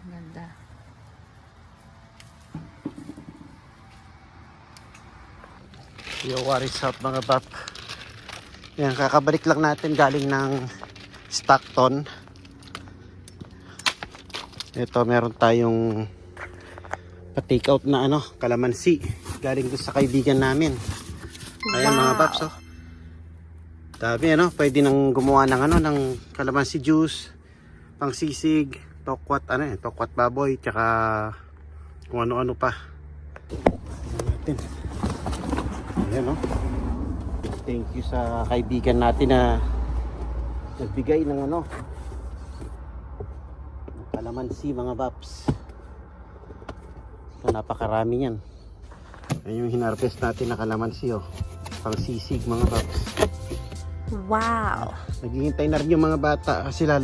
Ganda. Yo, what is up mga bap? Yan, kakabalik lang natin galing ng Stockton. Ito, meron tayong pa-take out na kalamansi. Galing doon sa kaibigan namin. Ayan mga baps, oh. Dami, pwede nang gumawa ng kalamansi juice, pang sisig, tokwat, tokwat baboy, tsaka kung ano-ano pa. Ayan natin. Ayan, oh. Thank you sa kaibigan natin na nagbigay ng kalamansi mga baps. So, napakarami yan. Ayan yung hinarvest natin na kalamansi, oh. Pang sisig mga baps. Wow! Naghihintay na rin yung mga bata kasi